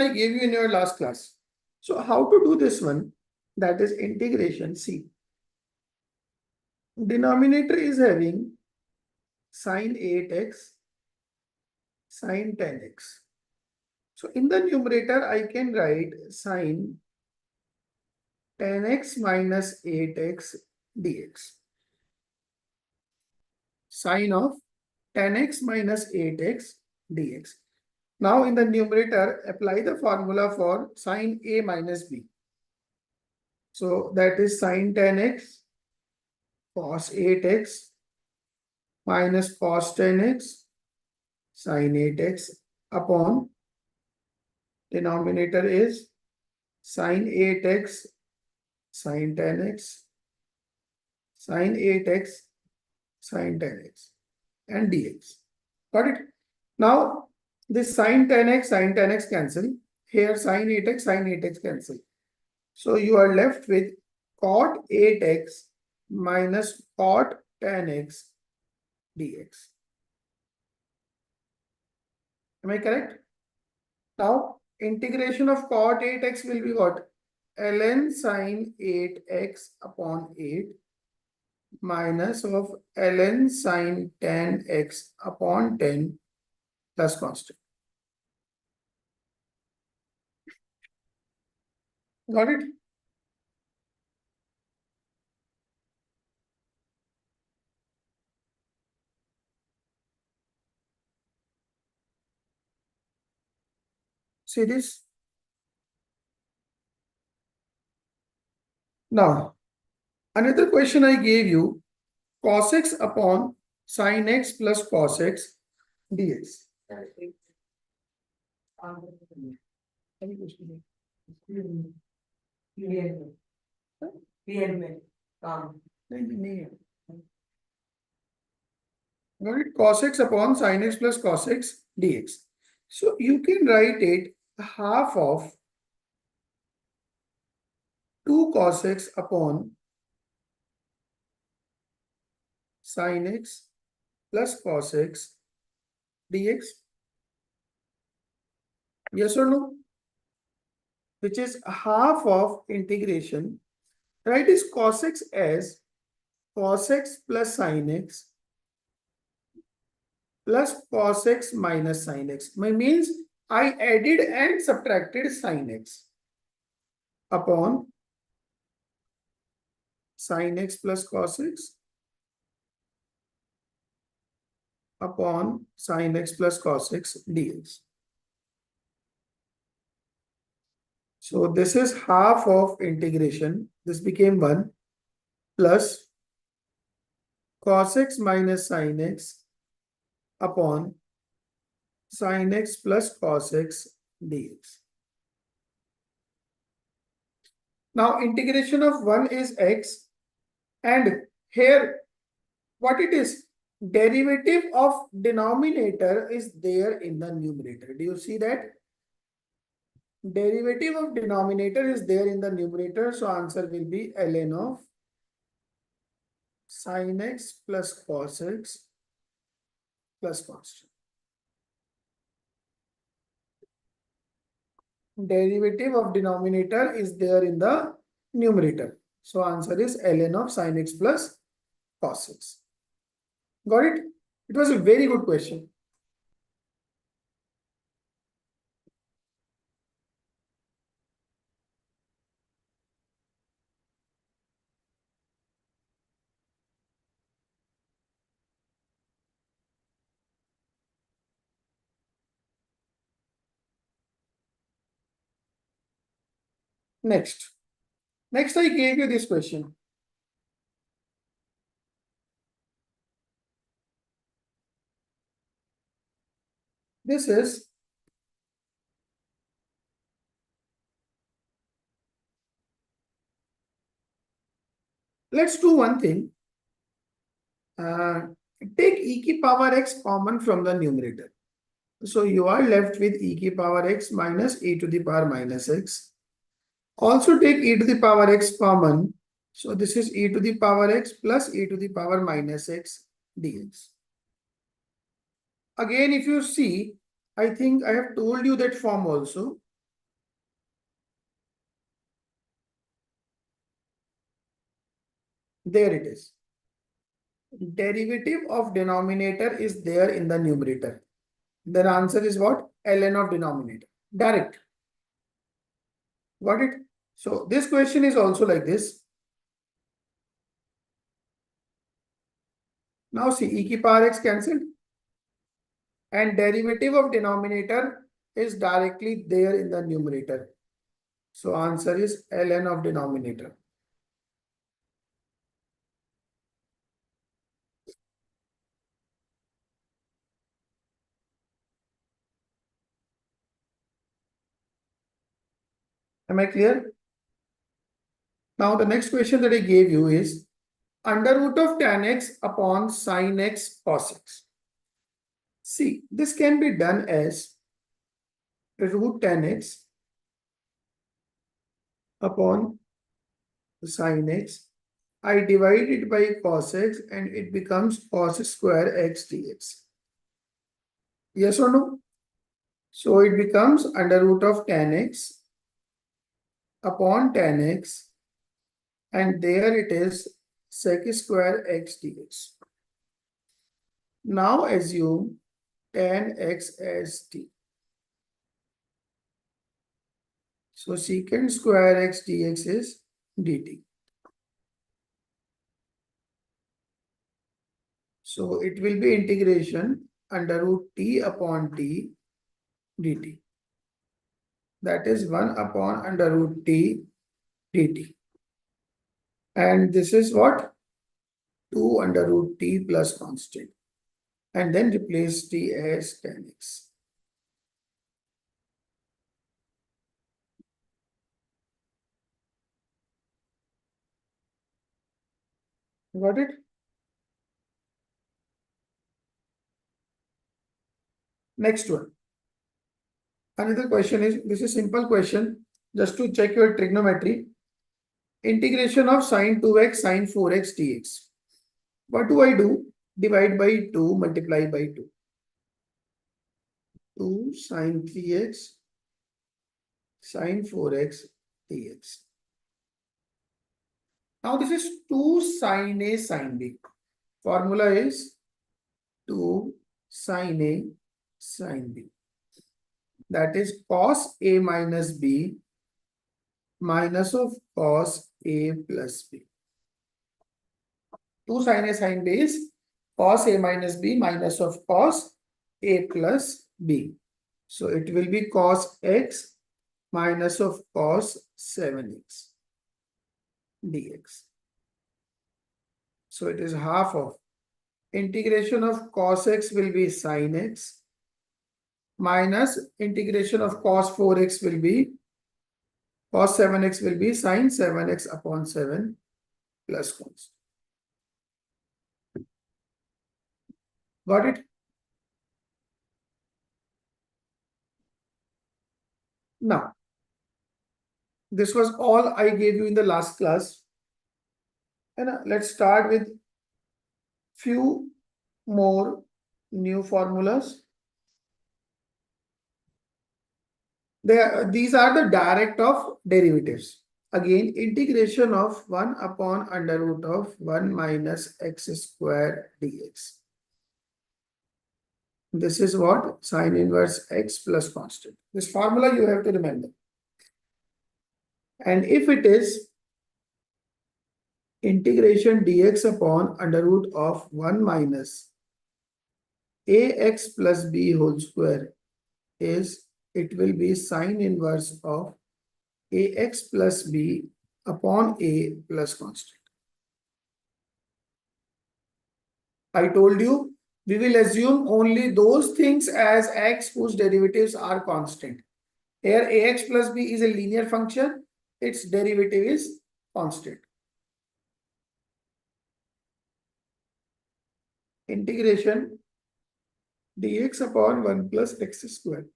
I gave you in your last class. So how to do this one? That is integration. See, denominator is having sine 8x, sine 10x. So in the numerator, I can write sine 10x minus 8x dx. Sine of 10x minus 8x dx. Now in the numerator, apply the formula for sine a minus b. So that is sine 10x cos 8x minus cos 10x sine 8x upon denominator is sine 8x sine 10x sine 8x sine 10x and dx. Got it? Now this sine 10x cancel. Here sine 8x cancel. So you are left with cot 8x minus cot 10x dx. Am I correct? Now integration of cot 8x will be what? ln sine 8x upon 8 minus of ln sine 10x upon 10 plus constant. Got it? See this? Now, another question I gave you, cos x upon sin x plus cos x dx. Any question? Got it? Cos x upon sin x plus cos x dx. So you can write it half of 2 cos x upon sin x plus cos x dx. Yes or no? Which is half of integration. Write is cos x as cos x plus sin x plus cos x minus sin x. My means I added and subtracted sin x upon sin x plus cos x upon sin x plus cos x dx. So this is half of integration. This became 1 plus cos x minus sin x upon sin x plus cos x dx. Now integration of 1 is x, and here what it is? Derivative of denominator is there in the numerator. Do you see that? Derivative of denominator is there in the numerator. So answer will be ln of sin x plus cos x plus constant. Derivative of denominator is there in the numerator. So answer is ln of sin x plus cos x. Got it? It was a very good question. Next I gave you this question. This is let's do one thing. Take e की power x common from the numerator. So you are left with e की power x minus e to the power minus x. Also take e to the power x common. So this is e to the power x plus e to the power minus x dx. Again, if you see, I think I have told you that form also. There it is. Derivative of denominator is there in the numerator. Then answer is what? ln of denominator. Direct. Got it? So this question is also like this. Now see, e की power x cancelled. And derivative of denominator is directly there in the numerator. So answer is ln of denominator. Am I clear? Now the next question that I gave you is under root of tan x upon sin x cos x. See, this can be done as root tan x upon sin x. I divide it by cos x and it becomes cos square x dx. Yes or no? So it becomes under root of tan x upon tan x, and there it is sec square x dx. Now assume tan x as t. So secant square x dx is dt. So it will be integration under root t upon t dt. That is 1 upon under root t dt. And this is what? 2 under root t plus constant. And then replace t as tan x. Got it? Next one. Another question is, this is simple question, just to check your trigonometry. Integration of sine 2x, sine 4x dx. What do I do? Divide by 2, multiply by 2. 2 sine 3x, sine 4x dx. Now this is 2 sine A, sine B. Formula is 2 sine A, sine B. That is cos A minus B minus of cos A plus B. 2 sine A sine B is cos A minus B minus of cos A plus B. So it will be cos x minus of cos 7x dx. So it is half of integration of cos x will be sine x minus integration of cos 4x will be cos 7x will be sine 7x upon 7 plus constant. Got it? Now, this was all I gave you in the last class. And let's start with few more new formulas. These are the direct of derivatives. Again, integration of 1 upon under root of 1 minus x square dx. This is what? Sine inverse x plus constant. This formula you have to remember. And if it is integration dx upon under root of 1 minus ax plus b whole square is, it will be sine inverse of ax plus b upon a plus constant. I told you we will assume only those things as x whose derivatives are constant. Here ax plus b is a linear function, its derivative is constant. Integration dx upon 1 plus x square.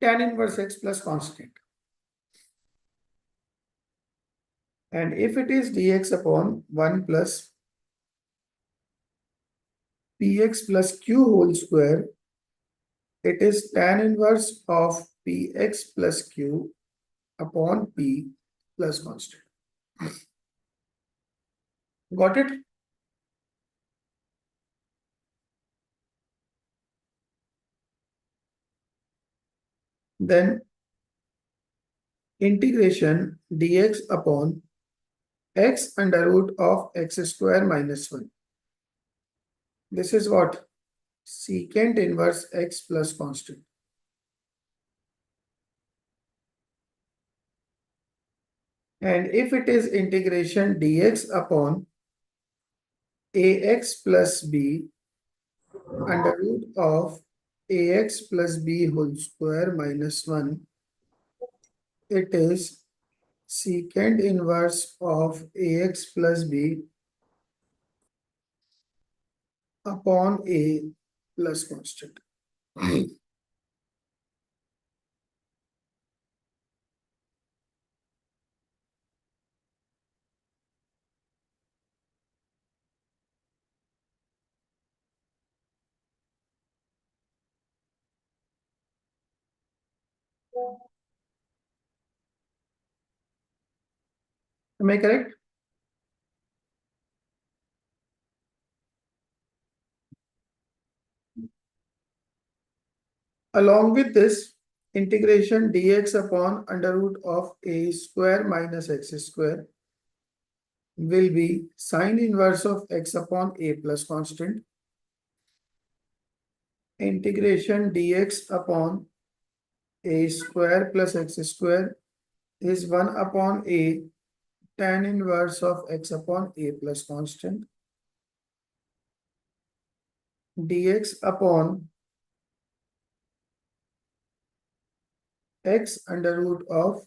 Tan inverse x plus constant. And if it is dx upon 1 plus px plus q whole square, it is tan inverse of px plus q upon p plus constant. Got it? Then integration dx upon x under root of x square minus 1. This is what? Secant inverse x plus constant. And if it is integration dx upon ax plus b under root of ax plus b whole square minus 1, it is secant inverse of ax plus b upon a plus constant. Am I correct? Along with this, integration dx upon under root of a square minus x square will be sine inverse of x upon a plus constant. Integration dx upon a square plus x square is 1 upon a tan inverse of x upon a plus constant. Dx upon x under root of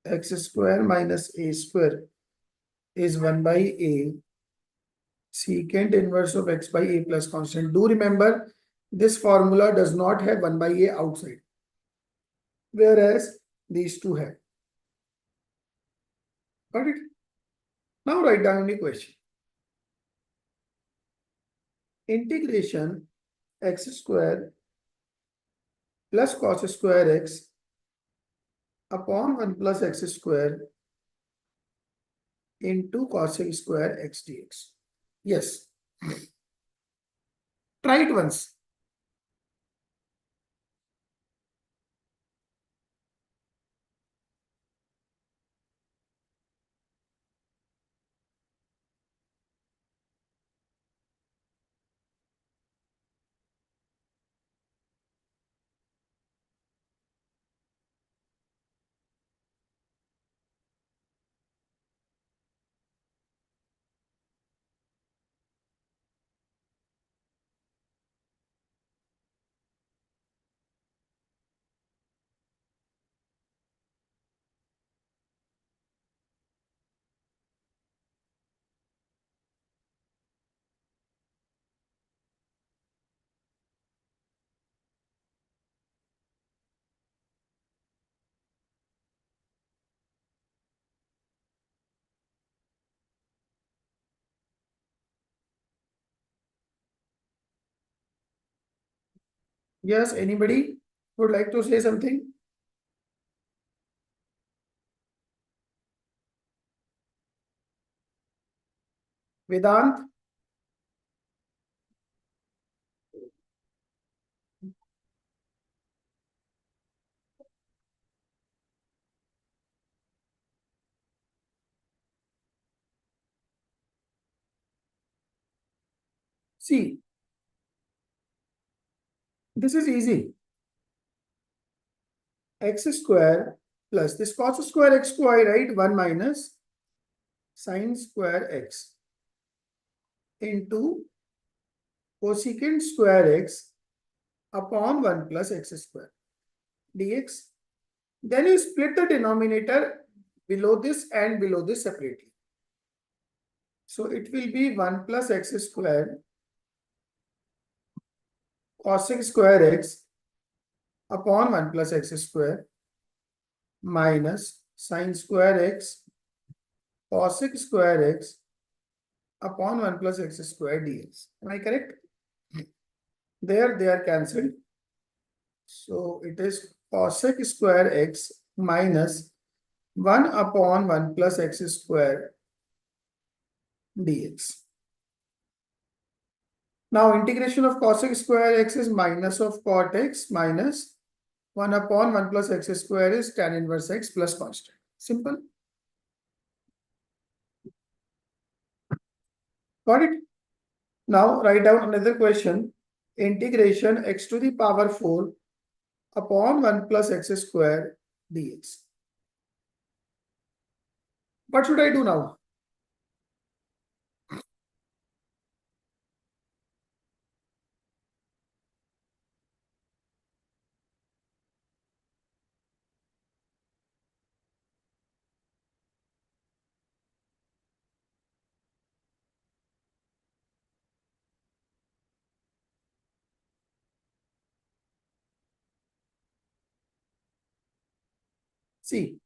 x square minus a square is 1 by a secant inverse of x by a plus constant. Do remember, this formula does not have 1 by a outside, whereas these two have. Got it? Now write down the question. Integration x square plus cos square x upon 1 plus x square into cosec square x dx. Yes. Try it once. Yes, anybody would like to say something? Vedant? See, this is easy. X square plus this cos square x square, right? 1 minus sine square x into cosecant square x upon 1 plus x square dx. Then you split the denominator below this and below this separately. So it will be 1 plus x square cosec square x upon 1 plus x square minus sine square x cosec square x upon 1 plus x square dx. Am I correct? There they are cancelled. So it is cosec square x minus 1 upon 1 plus x square dx. Now integration of cos x square x is minus of cot x minus 1 upon 1 plus x square is tan inverse x plus constant. Simple. Got it? Now write down another question. Integration x to the power 4 upon 1 plus x square dx. What should I do now? See,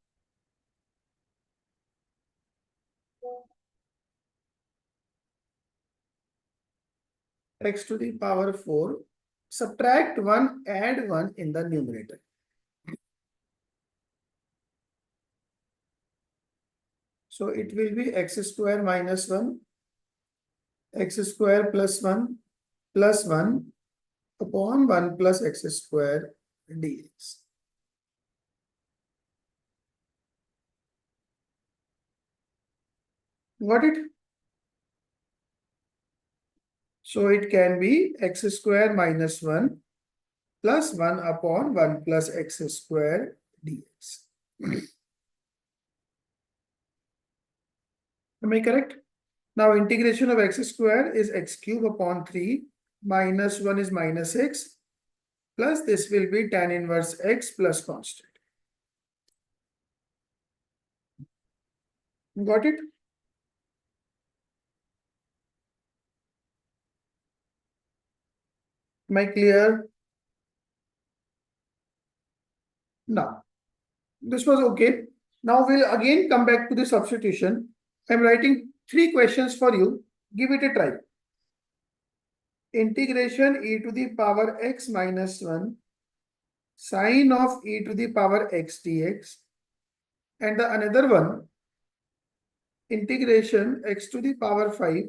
x to the power 4, subtract 1, add 1 in the numerator. So it will be x square minus 1, x square plus 1 upon 1 plus x square dx. Got it? So it can be x square minus 1 plus 1 upon 1 plus x square dx. Am I correct? Now integration of x square is x cube upon 3 minus 1 is minus x plus this will be tan inverse x plus constant. Got it? Am I clear? Now, this was okay. Now we'll again come back to the substitution. I'm writing 3 questions for you. Give it a try. Integration e to the power x minus 1 sine of e to the power x dx, and the another one integration x to the power 5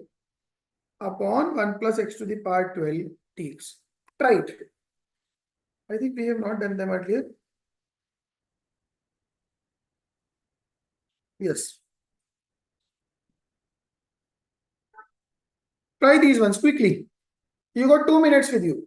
upon 1 plus x to the power 12 dx. Try it. I think we have not done them earlier. Yes. Try these ones quickly. You got 2 minutes with you.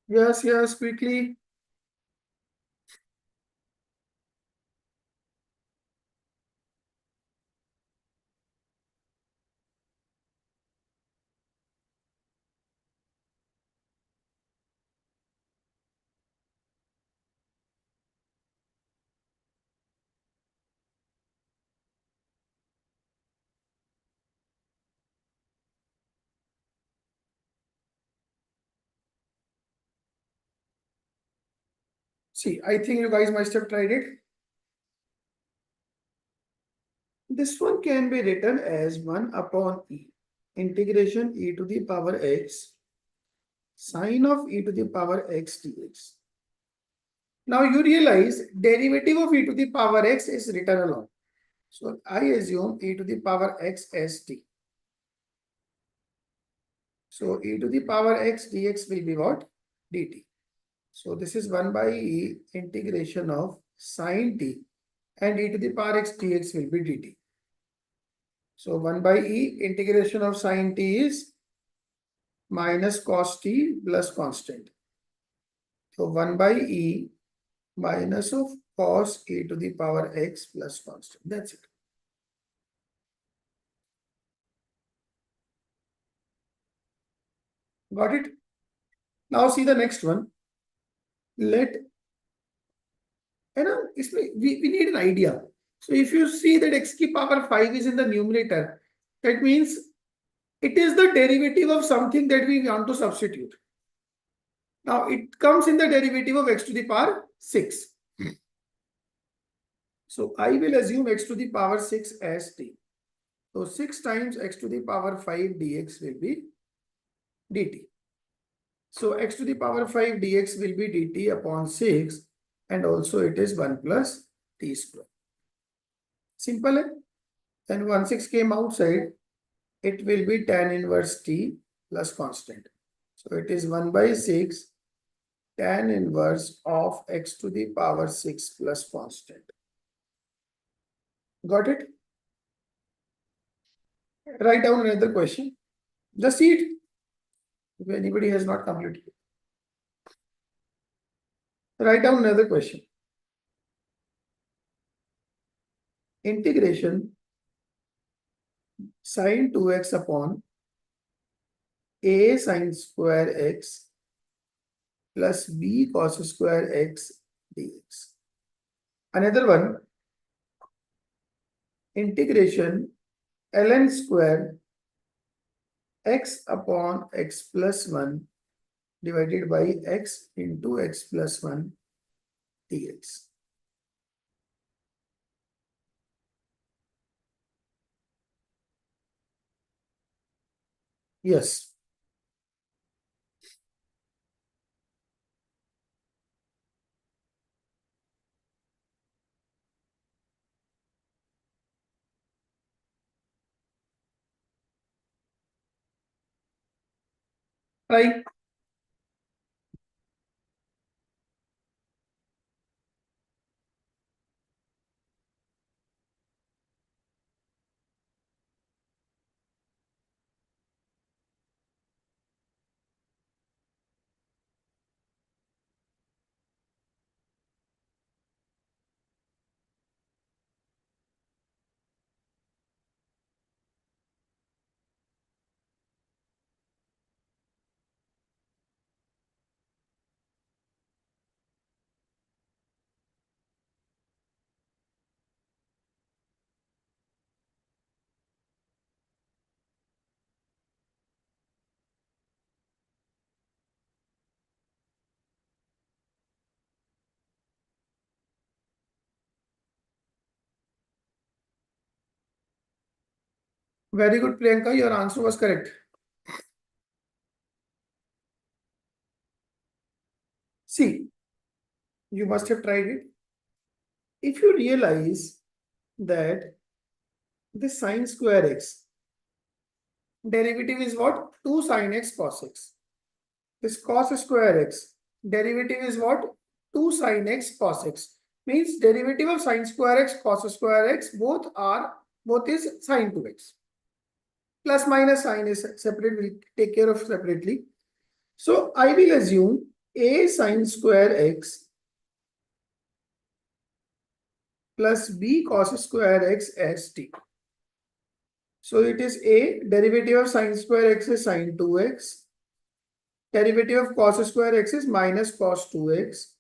Yes, yes, quickly. See, I think you guys must have tried it. This one can be written as 1 upon e. Integration e to the power x sine of e to the power x dx. Now you realize derivative of e to the power x is written along. So I assume e to the power x as t. So e to the power x dx will be what? Dt. So this is 1 by e integration of sine t, and e to the power x dx will be dt. So 1 by e integration of sine t is minus cos t plus constant. So 1 by e minus of cos e to the power x plus constant. That's it. Got it? Now see the next one. Let, we need an idea. So if you see that x ki power 5 is in the numerator, that means it is the derivative of something that we want to substitute. Now it comes in the derivative of x to the power 6. So I will assume x to the power 6 as t. So 6 times x to the power 5 dx will be dt. So x to the power 5 dx will be dt upon 6, and also it is 1 plus t square. Simple. Eh? Then 1 6 came outside, it will be tan inverse t plus constant. So it is 1 by 6 tan inverse of x to the power 6 plus constant. Got it? Write down another question. Just see it. If anybody has not completed it. Write down another question. Integration sine 2x upon a sine square x plus b cos square x dx. Another one, integration ln square x upon x plus 1 divided by x into x plus 1 dx. Yes. Right. Very good, Priyanka. Your answer was correct. See, you must have tried it. If you realize that this sine square x derivative is what? 2 sine x cos x. This cos square x derivative is what? 2 sine x cos x. Means derivative of sine square x cos square x both is sine 2x. Plus minus sign is separate. We'll take care of separately. So I will assume a sine square x plus b cos square x as t. So it is a derivative of sine square x is sine 2x. Derivative of cos square x is minus cos 2x.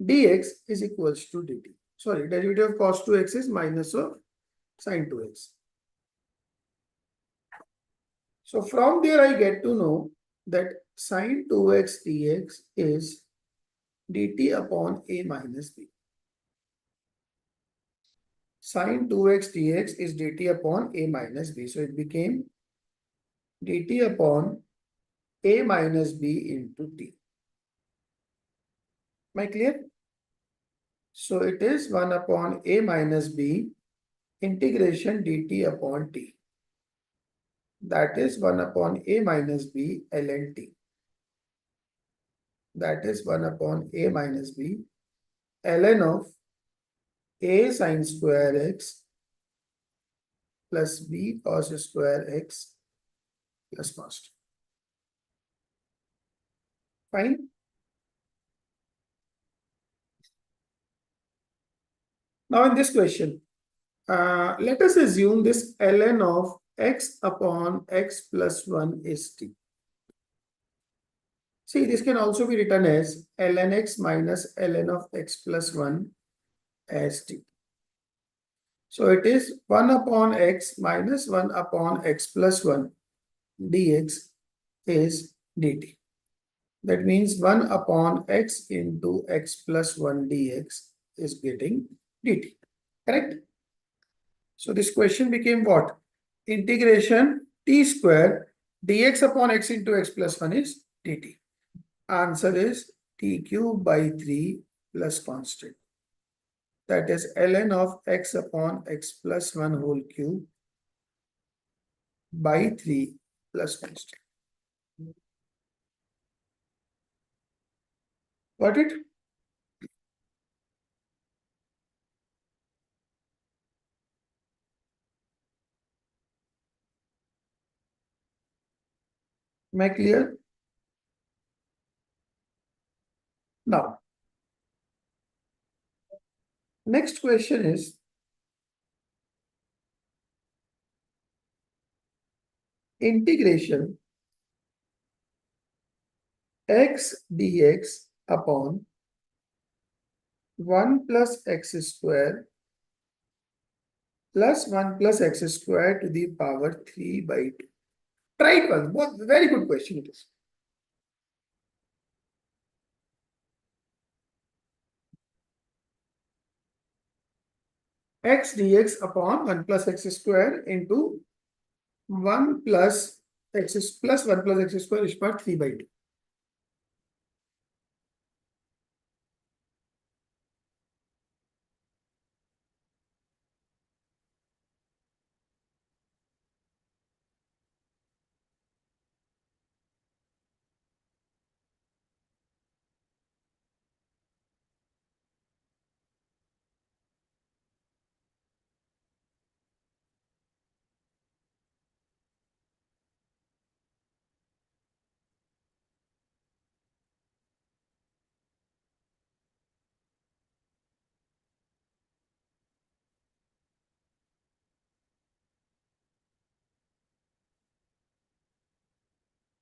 Dx is equals to dt. Sorry, derivative of cos 2x is minus of sine 2x. So from there I get to know that sine 2x dx is dt upon a minus b. Sine 2x dx is dt upon a minus b. So it became dt upon a minus b into t. Am I clear? So it is 1 upon a minus b integration dt upon t. That is 1 upon a minus b ln t. That is 1 upon a minus b ln of a sine square x plus b cos square x plus constant. Fine. Now in this question, let us assume this ln of x upon x plus 1 is t. See, this can also be written as ln x minus ln of x plus 1 as t. So it is 1 upon x minus 1 upon x plus 1 dx is dt. That means 1 upon x into x plus 1 dx is getting dt. Correct? So this question became what? Integration t square dx upon x into x plus 1 is dt. Answer is t cube by 3 plus constant. That is ln of x upon x plus 1 whole cube by 3 plus constant. Got it? Am I clear? Now, next question is integration x dx upon 1 plus x square plus 1 plus x square to the power 3 by 2. Try it once. Very good question it is. X dx upon 1 plus x square into 1 plus x plus 1 plus x square is part 3 by 2.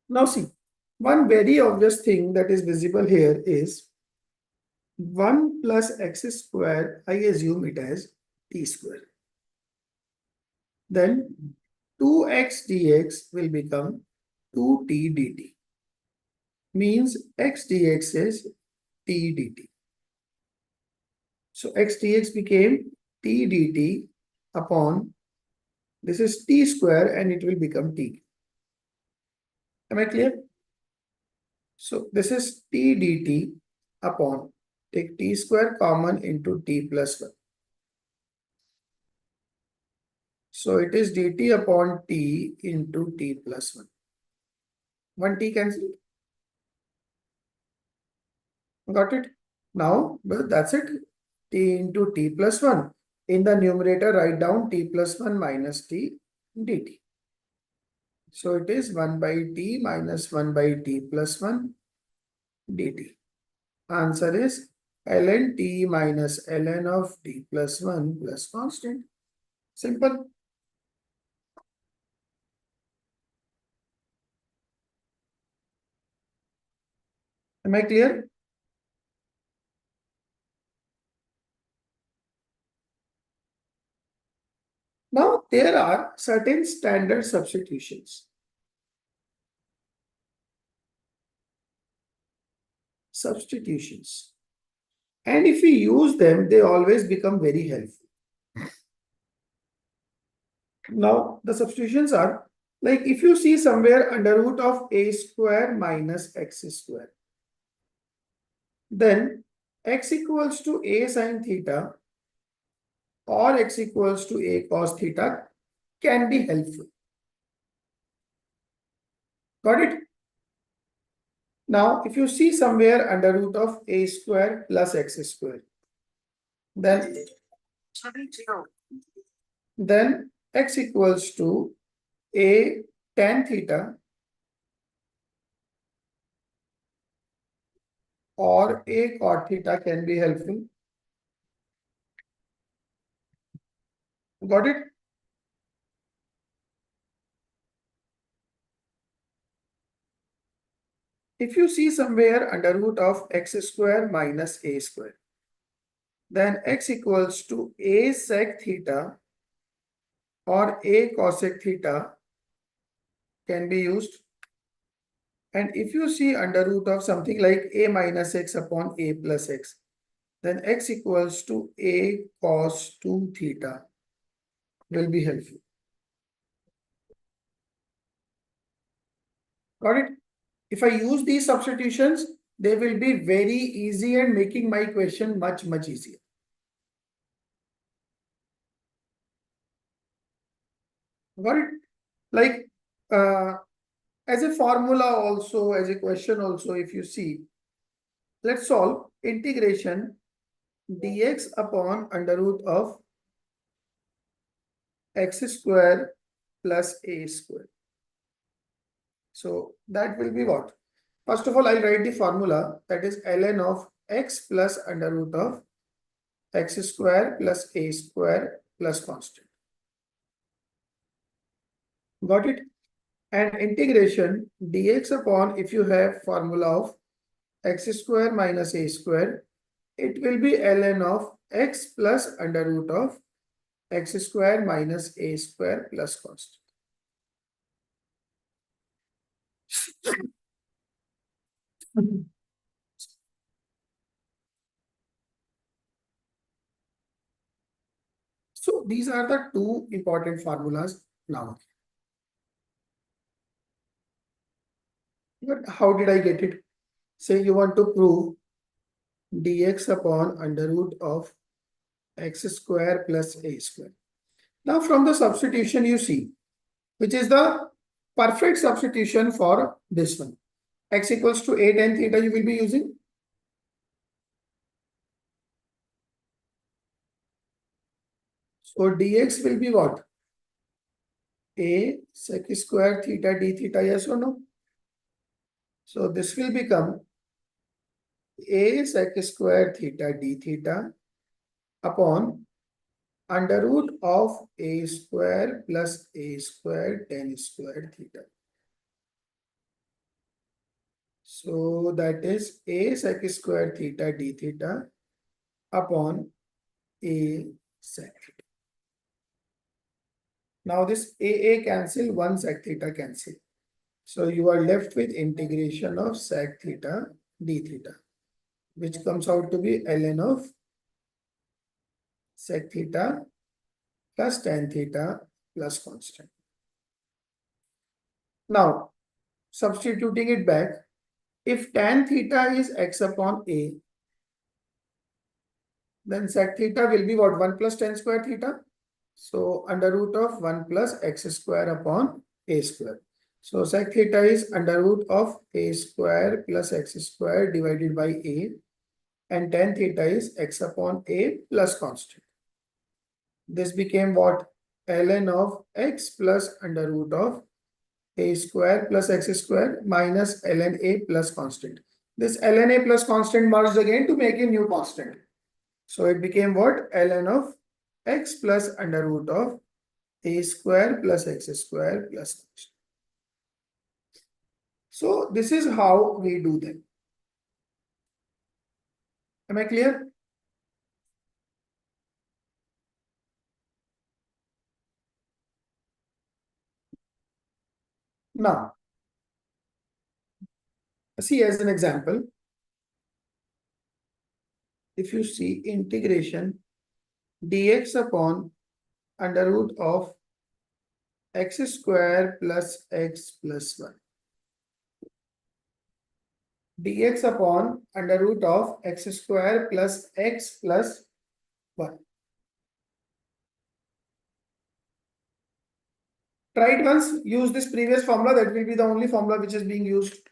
Now see, one very obvious thing that is visible here is 1 plus x square, I assume it as t square. Then 2x dx will become 2t dt. Means x dx is t dt. So x dx became t dt upon, this is t square and it will become t. Am I clear? So this is t dt upon, take t square common into t plus 1. So it is dt upon t into t plus 1. 1 t cancel. Got it? Now, well, that's it. T into t plus 1. In the numerator, write down t plus 1 minus t dt. So it is 1 by t minus 1 by t plus 1 dt. Answer is ln t minus ln of t plus 1 plus constant. Simple. Am I clear? Now, there are certain standard substitutions. Substitutions. And if we use them, they always become very helpful. Now, the substitutions are like if you see somewhere under root of a square minus x square, then x equals to a sine theta or x equals to a cos theta can be helpful. Got it? Now, if you see somewhere under root of a square plus x square, then x equals to a tan theta or a cot theta can be helpful. Got it? If you see somewhere under root of x square minus a square, then x equals to a sec theta or a cosec theta can be used. And if you see under root of something like a minus x upon a plus x, then x equals to a cos 2 theta will be helpful. Got it? If I use these substitutions, they will be very easy and making my question much, much easier. Got it? Like as a formula also, as a question also, if you see, let's solve integration dx upon under root of x square plus a square. So that will be what? First of all, I'll write the formula, that is ln of x plus under root of x square plus a square plus constant. Got it? And integration dx upon, if you have formula of x square minus a square, it will be ln of x plus under root of x square minus a square plus constant. So these are the two important formulas now. But how did I get it? Say you want to prove dx upon under root of x square plus a square. Now from the substitution you see, which is the perfect substitution for this one. X equals to a tan theta you will be using. So dx will be what? A sec square theta d theta, yes or no? So this will become a sec square theta d theta upon under root of a square plus a square tan square theta. So that is a sec square theta d theta upon a sec theta. Now this a cancel, one sec theta cancel. So you are left with integration of sec theta d theta, which comes out to be ln of sec theta plus tan theta plus constant. Now, substituting it back, if tan theta is x upon a, then sec theta will be what? 1 plus tan square theta. So under root of 1 plus x square upon a square. So sec theta is under root of a square plus x square divided by a, and tan theta is x upon a plus constant. This became what? Ln of x plus under root of a square plus x square minus ln a plus constant. This ln a plus constant merged again to make a new constant. So it became what? Ln of x plus under root of a square plus x square plus constant. So this is how we do them. Am I clear? Now, see as an example, if you see integration dx upon under root of x square plus x plus 1 dx upon under root of x square plus x plus 1. Try it once, use this previous formula, that will be the only formula which is being used.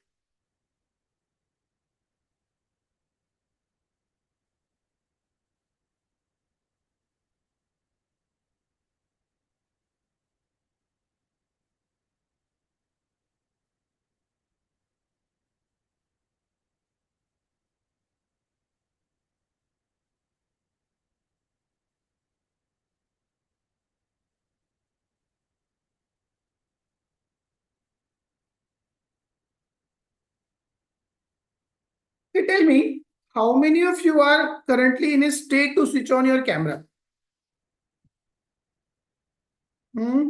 Okay, tell me, how many of you are currently in a state to switch on your camera? Hmm?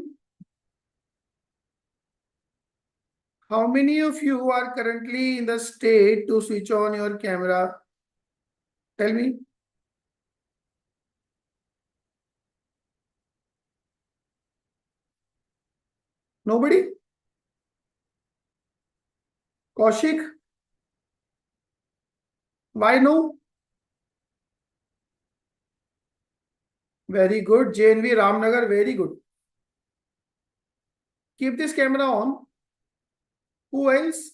How many of you are currently in the state to switch on your camera? Tell me. Nobody? Kaushik? Why no? Very good. JNV Ramnagar, very good. Keep this camera on. Who else?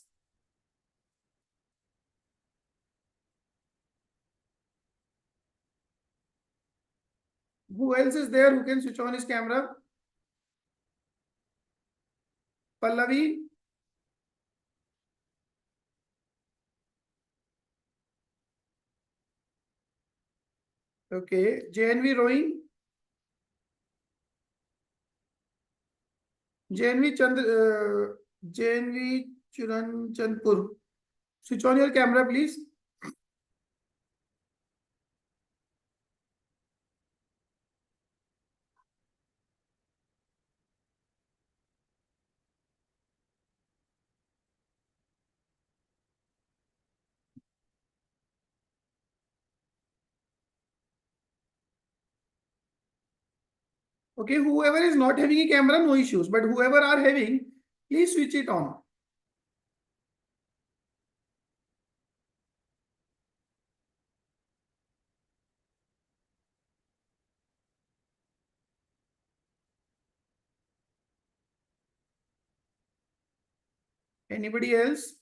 Who else is there who can switch on his camera? Pallavi? Okay. JNV Rohing? JNV Chandra, JNV Churan Chandpur. Switch on your camera, please. Okay, whoever is not having a camera, no issues. But whoever are having, please switch it on. Anybody else?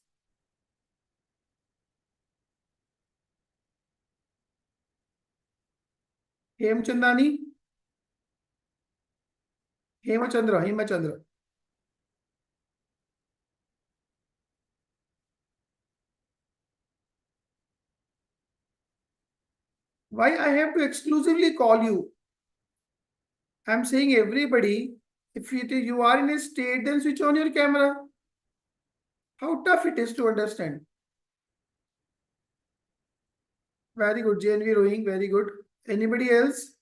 Hemchandani? Hemachandra. Why I have to exclusively call you? I'm saying everybody, if you are in a state, then switch on your camera. How tough it is to understand. Very good, JNV Rohing, very good. Anybody else?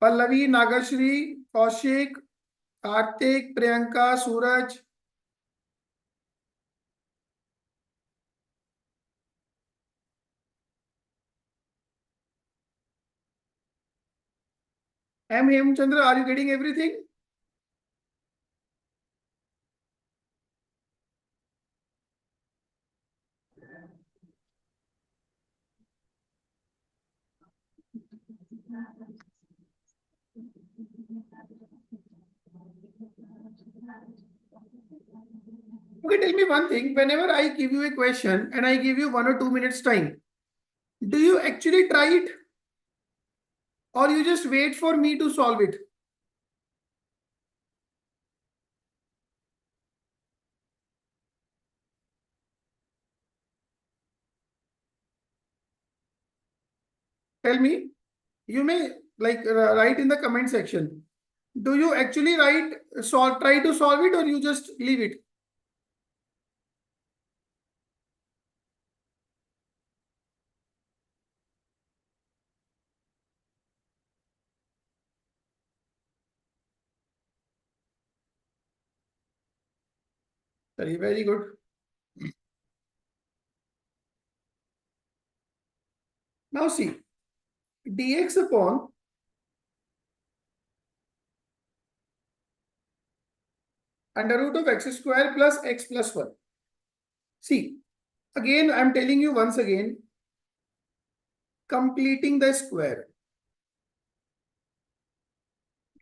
Pallavi, Nagashri, Kaushik, Karthik, Priyanka, Suraj. M. Hemchandra, are you getting everything? Okay, tell me one thing. Whenever I give you a question and I give you 1 or 2 minutes time, do you actually try it or you just wait for me to solve it? Tell me. You may like write in the comment section. Do you actually try to solve it or you just leave it? Very, very good. Now see, dx upon under root of x square plus x plus 1. See, again, I'm telling you once again, completing the square.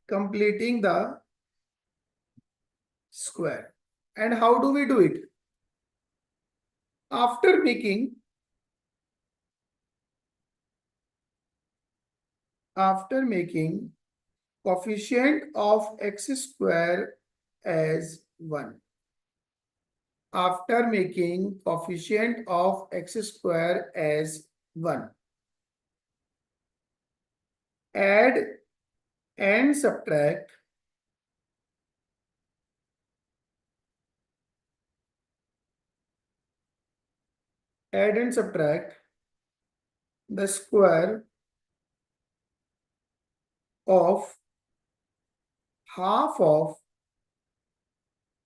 Completing the square. And how do we do it? After making coefficient of x square as 1. After making coefficient of x square as 1. Add and subtract add and subtract the square of half of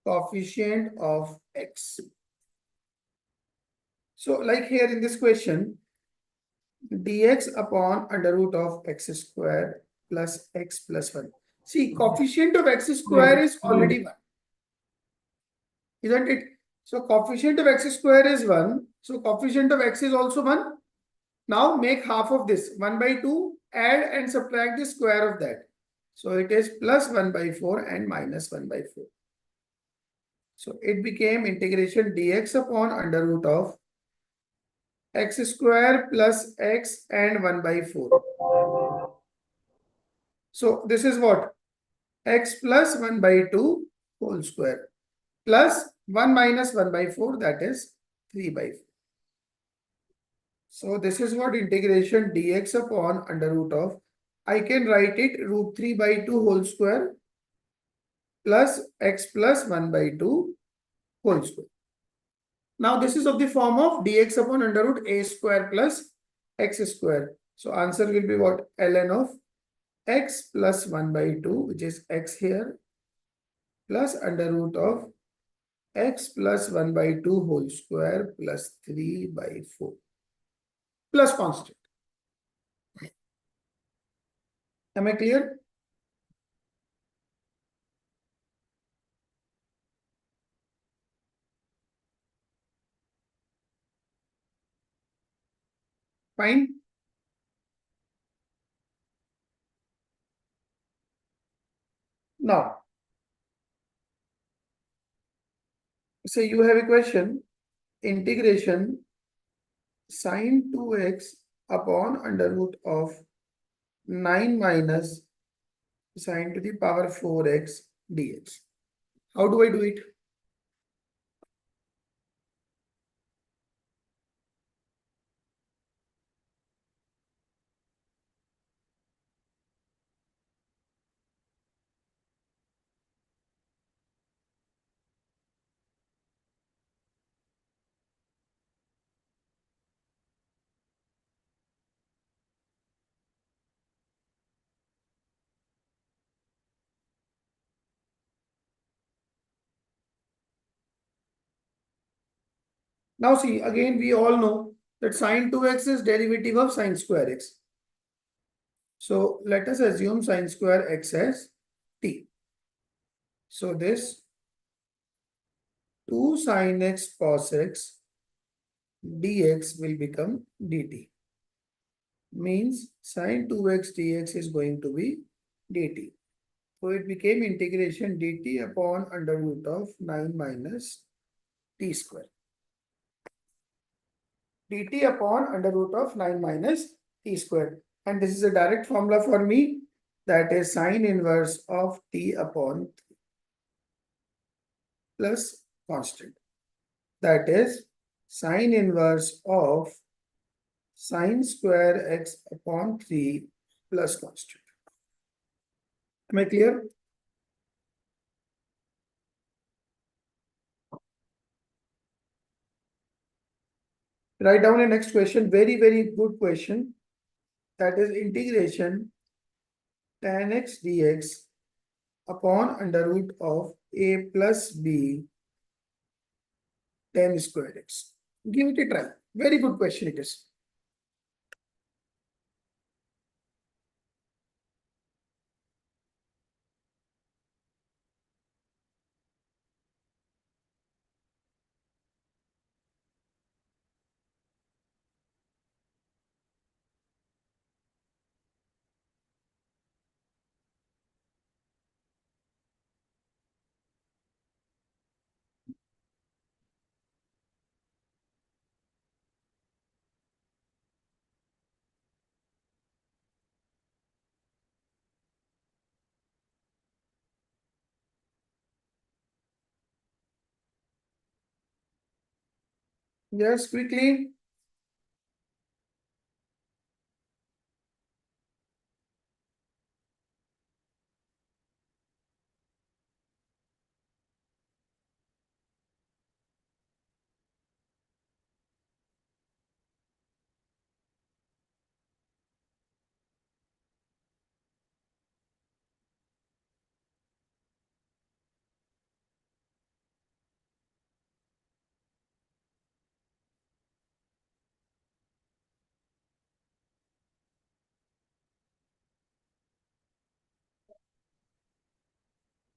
coefficient of x. So like here in this question, dx upon under root of x square plus x plus 1. See, coefficient of x square is already 1, isn't it? So coefficient of x square is 1. So coefficient of x is also 1. Now make half of this 1 by 2, add and subtract the square of that. So it is plus 1 by 4 and minus 1 by 4. So it became integration dx upon under root of x square plus x and 1 by 4. So this is what? X plus 1 by 2 whole square plus 1 minus 1 by 4, that is 3 by 4. So this is what integration dx upon under root of, I can write it root 3 by 2 whole square plus x plus 1 by 2 whole square. Now this is of the form of dx upon under root a square plus x square. So answer will be what? ln of x plus 1 by 2, which is x here, plus under root of x plus 1 by 2 whole square plus 3 by 4 plus constant. Am I clear? Fine. Now, say you have a question, integration sine 2x upon under root of 9 minus sine to the power 4x dx. How do I do it? Now see, again we all know that sine 2x is derivative of sine square x. So let us assume sine square x as t. So this 2 sine x cos x dx will become dt. Means sine 2x dx is going to be dt. So it became integration dt upon under root of 9 minus t square. Dt upon under root of 9 minus t square. And this is a direct formula for me, that is sine inverse of t upon 3 plus constant. That is sine inverse of sine square x upon 3 plus constant. Am I clear? Write down the next question. Very, very good question. That is integration tan x dx upon under root of a plus b tan square x. Give it a try. Very good question it is. Yes, quickly.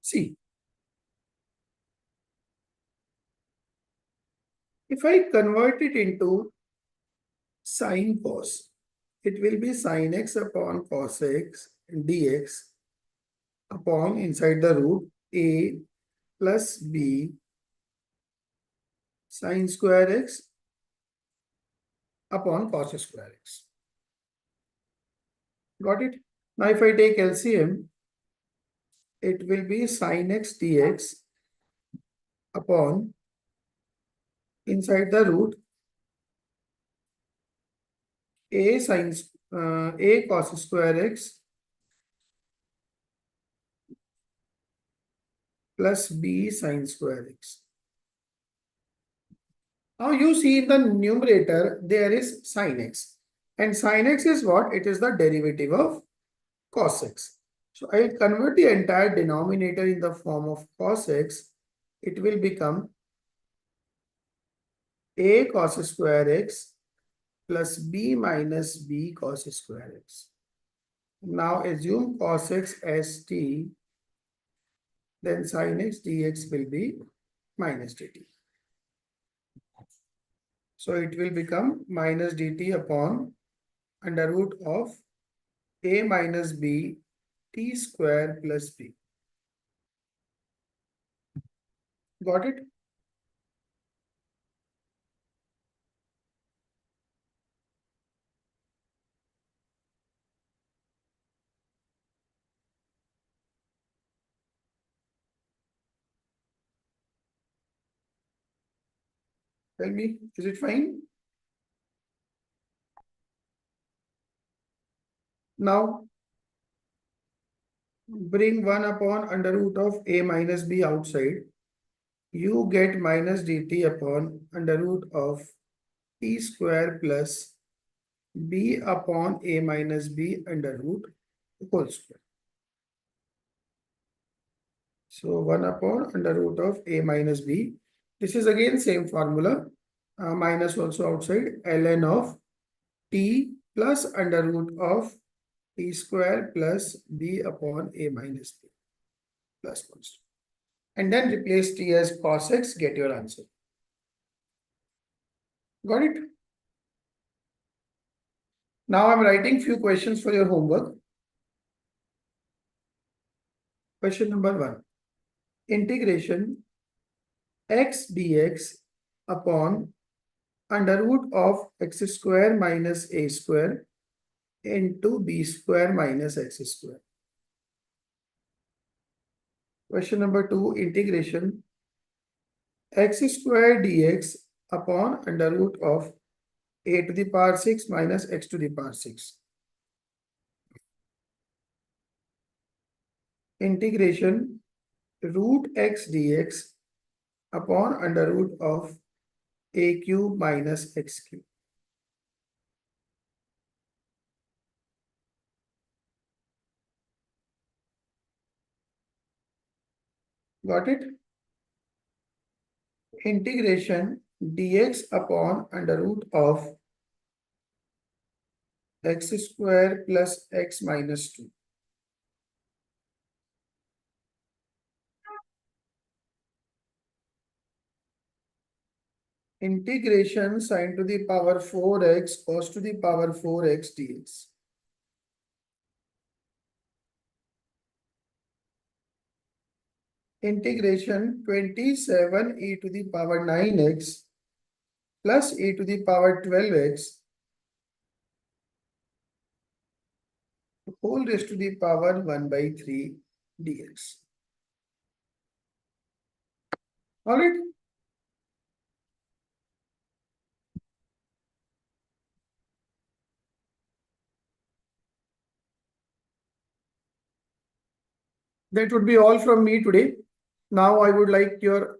See, if I convert it into sine cos, it will be sine x upon cos x dx upon inside the root a plus b sine square x upon cos square x. Got it? Now if I take LCM, it will be sine x dx upon inside the root a sine a cos square x plus b sine square x. Now you see in the numerator there is sine x, and sine x is what? It is the derivative of cos x. So I will convert the entire denominator in the form of cos x. It will become a cos square x plus b minus b cos square x. Now assume cos x as t, then sin x dx will be minus dt. So it will become minus dt upon under root of a minus b t square plus b. Got it? Tell me, is it fine? Now bring 1 upon under root of a minus b outside. You get minus dt upon under root of t square plus b upon a minus b under root whole square. So 1 upon under root of a minus b. This is again same formula. Minus also outside ln of t plus under root of t square plus b upon a minus b plus constant. And then replace t as cos x, get your answer. Got it? Now I'm writing few questions for your homework. Question number 1. Integration x dx upon under root of x square minus a square into b square minus x square. Question number 2. Integration x square dx upon under root of a to the power 6 minus x to the power 6. Integration root x dx upon under root of a cube minus x cube. Got it? Integration dx upon under root of x square plus x minus 2. Integration sine to the power 4x cos to the power 4x dx. Integration 27 e to the power 9x plus e to the power 12x whole raised to the power 1 by 3 dx. All right. That would be all from me today. Now I would like your